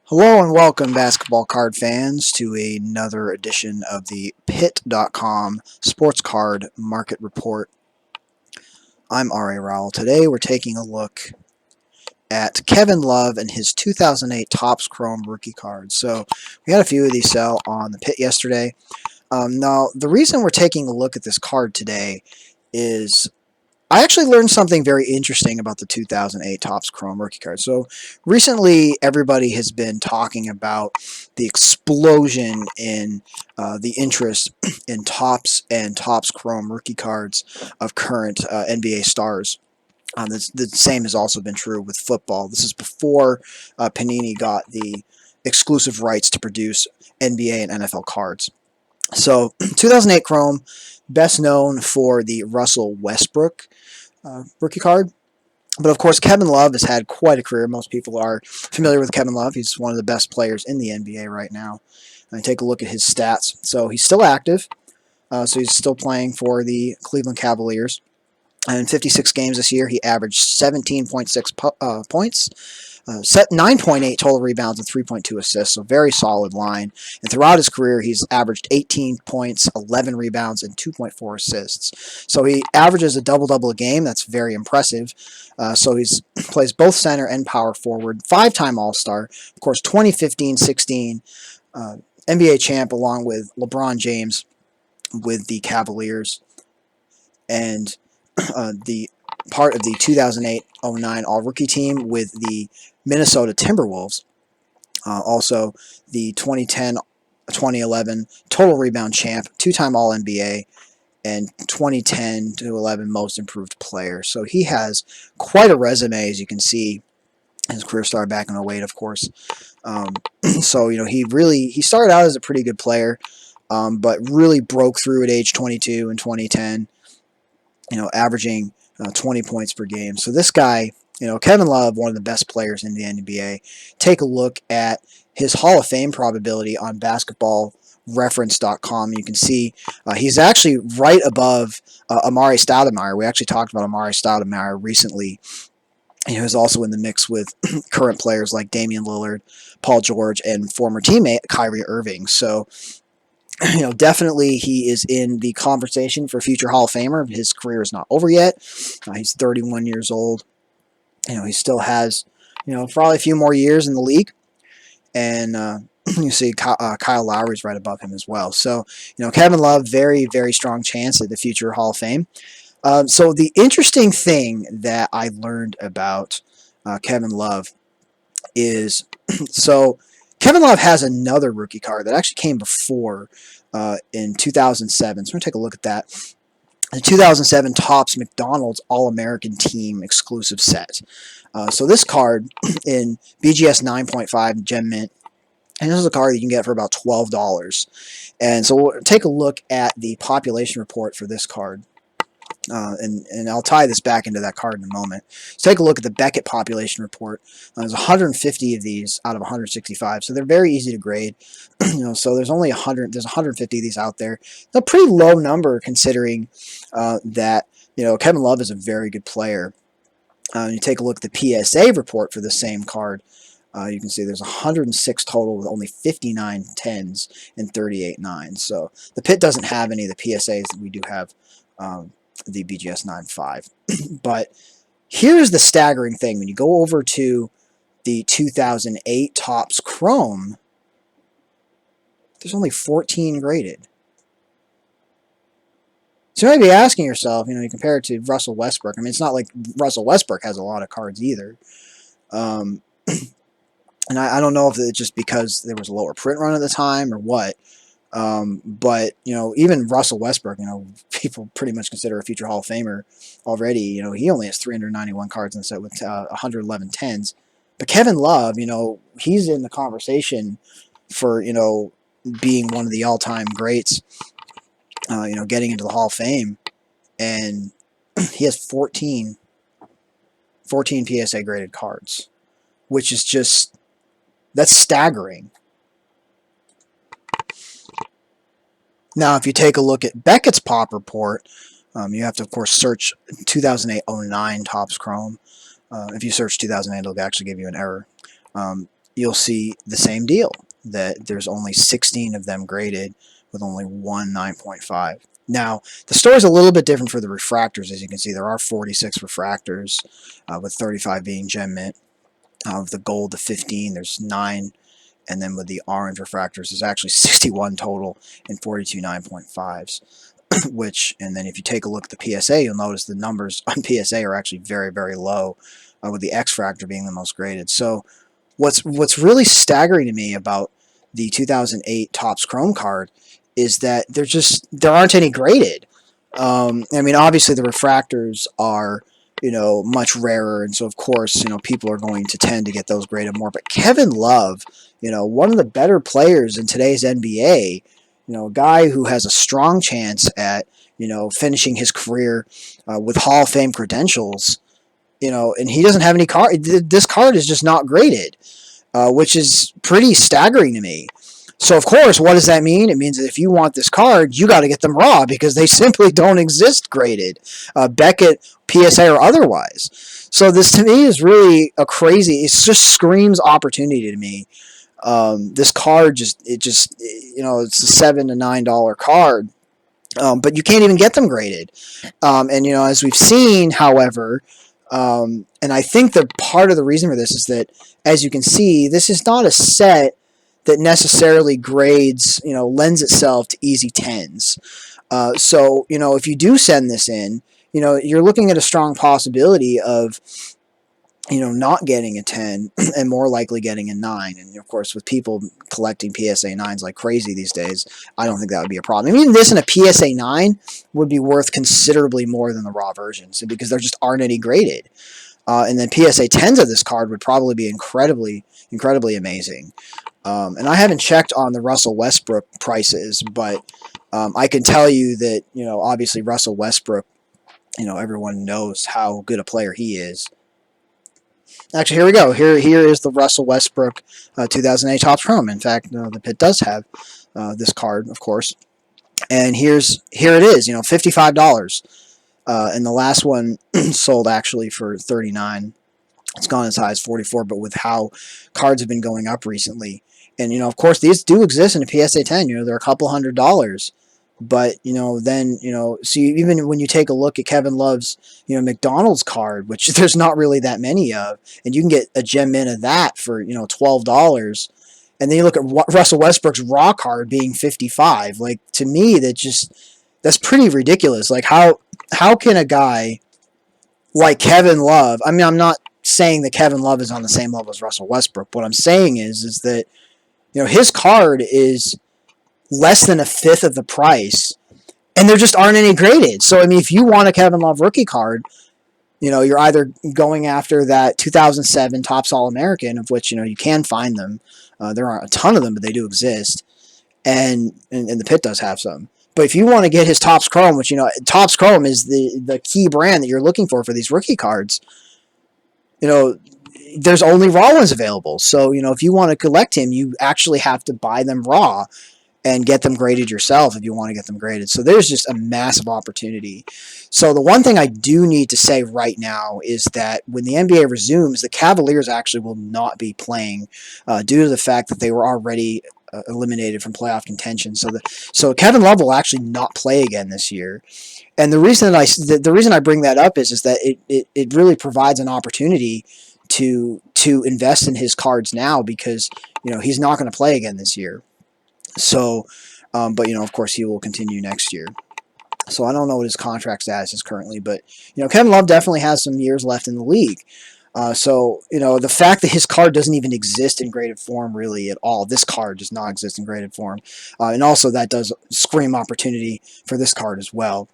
Hello and welcome, basketball card fans, to another edition of the Pit.com Sports Card Market Report. I'm R.A. Rowell. Today we're taking a look at Kevin Love and his 2008 Topps Chrome rookie cards. So we had a few of these sell on the Pit yesterday. Now, the reason we're taking a look at this card today is I actually learned something very interesting about the 2008 Topps Chrome rookie card. So recently, everybody has been talking about the explosion in the interest in Topps and Topps Chrome rookie cards of current NBA stars. The same has also been true with football. This is before Panini got the exclusive rights to produce NBA and NFL cards. So 2008 Chrome, best known for the Russell Westbrook rookie card. But of course, Kevin Love has had quite a career. Most people are familiar with Kevin Love. He's one of the best players in the NBA right now. And take a look at his stats. So he's still active. So he's still playing for the Cleveland Cavaliers. And in 56 games this year, he averaged 17.6 points, set 9.8 total rebounds and 3.2 assists, so very solid line. And throughout his career, he's averaged 18 points, 11 rebounds, and 2.4 assists. So he averages a double-double a game. That's very impressive. So he plays both center and power forward, 5-time All-Star, of course, 2015-16 NBA champ along with LeBron James with the Cavaliers, and the part of the 2008-09 All-Rookie team with the Minnesota Timberwolves. Also, the 2010-2011 Total Rebound champ, 2-time All-NBA, and 2010-11 Most Improved Player. So he has quite a resume, as you can see. His career started back in 08, of course. So, he started out as a pretty good player, but really broke through at age 22 in 2010, averaging 20 points per game. So this guy, Kevin Love, one of the best players in the NBA. Take a look at his Hall of Fame probability on basketballreference.com. You can see he's actually right above Amari Stoudemire. We actually talked about Amari Stoudemire recently. He was also in the mix with current players like Damian Lillard, Paul George, and former teammate Kyrie Irving. So definitely he is in the conversation for future Hall of Famer. His career is not over yet. He's 31 years old. He still has, probably a few more years in the league. And you see Kyle Lowry's right above him as well. So, Kevin Love, very, very strong chance at the future Hall of Fame. So the interesting thing that I learned about Kevin Love is, so Kevin Love has another rookie card that actually came before in 2007. So we're going to take a look at that. The 2007 Topps McDonald's All-American Team exclusive set. So this card in BGS 9.5 Gem Mint, and this is a card that you can get for about $12. And so we'll take a look at the population report for this card. And I'll tie this back into that card in a moment. So take a look at the Beckett population report. There's 150 of these out of 165, so they're very easy to grade. So there's only 100. There's 150 of these out there. It's a pretty low number considering that Kevin Love is a very good player. You take a look at the PSA report for the same card. You can see there's 106 total with only 59 10s and 38 9s. So the Pit doesn't have any of the PSAs that we do have. The BGS 9.5. But here's the staggering thing. When you go over to the 2008 Topps Chrome, there's only 14 graded. So you might be asking yourself, you compare it to Russell Westbrook. I mean, it's not like Russell Westbrook has a lot of cards either. And I don't know if it's just because there was a lower print run at the time or what. But even Russell Westbrook, people pretty much consider a future Hall of Famer already. He only has 391 cards in the set with 111 10s. But Kevin Love, he's in the conversation for being one of the all-time greats. Getting into the Hall of Fame, and he has 14 PSA graded cards, which is that's staggering. Now, if you take a look at Beckett's pop report, you have to, of course, search 2008-09 Topps Chrome. If you search 2008, it'll actually give you an error. you'll see the same deal, that there's only 16 of them graded with only one 9.5. Now, the story is a little bit different for the refractors. As you can see, there are 46 refractors, with 35 being gem mint. Of the gold, the 15, there's 9. And then with the orange refractors, there's actually 61 total and 42 9.5s. And then if you take a look at the PSA, you'll notice the numbers on PSA are actually very, very low, with the X Fractor being the most graded. So what's really staggering to me about the 2008 Topps Chrome card is that there aren't any graded. I mean, obviously the refractors are, much rarer, and so of course, people are going to tend to get those graded more. But Kevin Love, one of the better players in today's NBA, a guy who has a strong chance at, finishing his career with Hall of Fame credentials, and he doesn't have any card. This card is just not graded, which is pretty staggering to me. So, of course, what does that mean? It means that if you want this card, you got to get them raw, because they simply don't exist graded, Beckett, PSA, or otherwise. So this, to me, is really a crazy. It just screams opportunity to me. This card it's a $7 to $9 card, but you can't even get them graded. And as we've seen, however, and I think that part of the reason for this is that, as you can see, this is not a set that necessarily grades, lends itself to easy 10s. So, if you do send this in, you're looking at a strong possibility of, not getting a 10 and more likely getting a 9. And, of course, with people collecting PSA 9s like crazy these days, I don't think that would be a problem. I mean, even this in a PSA 9 would be worth considerably more than the raw versions, because there just aren't any graded. And then PSA 10s of this card would probably be incredibly, incredibly amazing. And I haven't checked on the Russell Westbrook prices, but I can tell you that, obviously Russell Westbrook, everyone knows how good a player he is. Actually, here we go. Here is the Russell Westbrook 2008 Topps Chrome. In fact, the pit does have this card, of course. And here it is, $55. And the last one sold actually for $39. It's gone as high as $44, but with how cards have been going up recently. And, of course, these do exist in a PSA 10. They're a couple $100. But, then, so even when you take a look at Kevin Love's, McDonald's card, which there's not really that many of, and you can get a gem mint of that for, $12. And then you look at Russell Westbrook's raw card being $55. Like, to me, that's pretty ridiculous. Like, how can a guy like Kevin Love, I mean, I'm not saying that Kevin Love is on the same level as Russell Westbrook. What I'm saying is that, his card is less than a fifth of the price, and there just aren't any graded. So, I mean, if you want a Kevin Love rookie card, you're either going after that 2007 Topps All-American, of which, you can find them. There aren't a ton of them, but they do exist. And the pit does have some. But if you want to get his Topps Chrome, which, Topps Chrome is the key brand that you're looking for these rookie cards, there's only raw ones available. So, if you want to collect him, you actually have to buy them raw and get them graded yourself if you want to get them graded. So there's just a massive opportunity. So the one thing I do need to say right now is that when the NBA resumes, the Cavaliers actually will not be playing due to the fact that they were already eliminated from playoff contention. So Kevin Love will actually not play again this year. And the reason I bring that up is that it really provides an opportunity to invest in his cards now, because he's not going to play again this year. So, but of course he will continue next year. So I don't know what his contract status is currently, but Kevin Love definitely has some years left in the league. So the fact that his card doesn't even exist in graded form really at all. This card does not exist in graded form, and also that does scream opportunity for this card as well.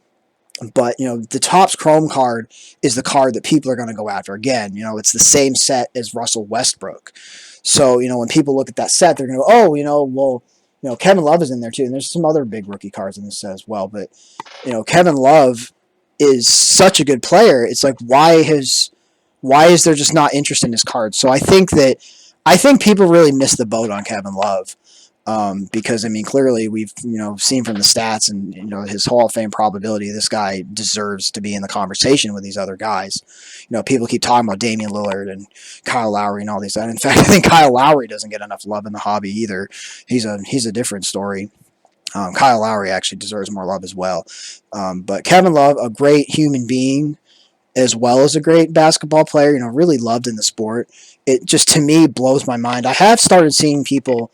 But, the Topps Chrome card is the card that people are going to go after. Again, it's the same set as Russell Westbrook. So, when people look at that set, they're going to go, well, Kevin Love is in there too. And there's some other big rookie cards in this set as well. But, Kevin Love is such a good player. It's like, why is there just not interest in his cards? So I think people really missed the boat on Kevin Love. Because I mean, clearly we've seen from the stats and his Hall of Fame probability, this guy deserves to be in the conversation with these other guys. People keep talking about Damian Lillard and Kyle Lowry and all these. In fact, I think Kyle Lowry doesn't get enough love in the hobby either. He's a different story. Kyle Lowry actually deserves more love as well. But Kevin Love, a great human being, as well as a great basketball player, really loved in the sport. It just, to me, blows my mind. I have started seeing people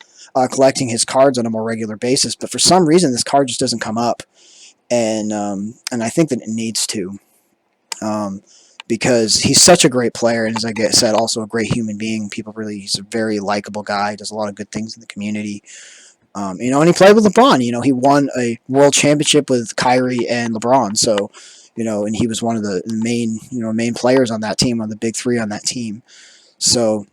collecting his cards on a more regular basis, but for some reason this card just doesn't come up, and I think that it needs to, because he's such a great player, and as I said, also a great human being. He's a very likable guy, does a lot of good things in the community. And he played with LeBron. He won a world championship with Kyrie and LeBron. So, and he was one of the main players on that team, one of the big three on that team. So,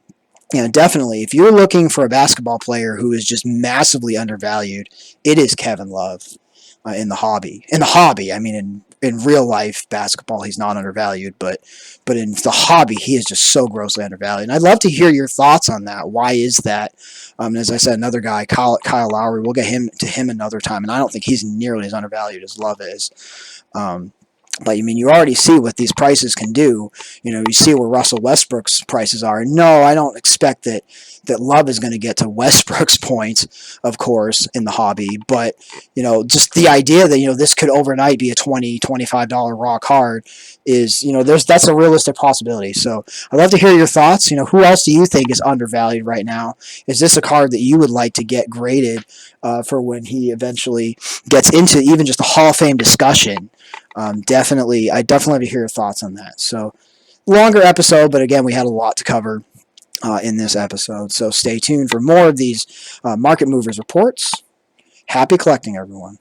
definitely, if you're looking for a basketball player who is just massively undervalued, it is Kevin Love in the hobby. In the hobby, I mean, in real life basketball, he's not undervalued, but in the hobby, he is just so grossly undervalued. And I'd love to hear your thoughts on that. Why is that? And as I said, another guy, Kyle Lowry, we'll get to him another time, and I don't think he's nearly as undervalued as Love is. But I mean, you already see what these prices can do. You see where Russell Westbrook's prices are. And no, I don't expect that Love is going to get to Westbrook's points, of course, in the hobby. But just the idea that this could overnight be a $20, $25 raw card is that's a realistic possibility. So I'd love to hear your thoughts. Who else do you think is undervalued right now? Is this a card that you would like to get graded for when he eventually gets into even just the Hall of Fame discussion? I definitely have to hear your thoughts on that. So, longer episode, but again, we had a lot to cover in this episode. So stay tuned for more of these market movers reports. Happy collecting, everyone.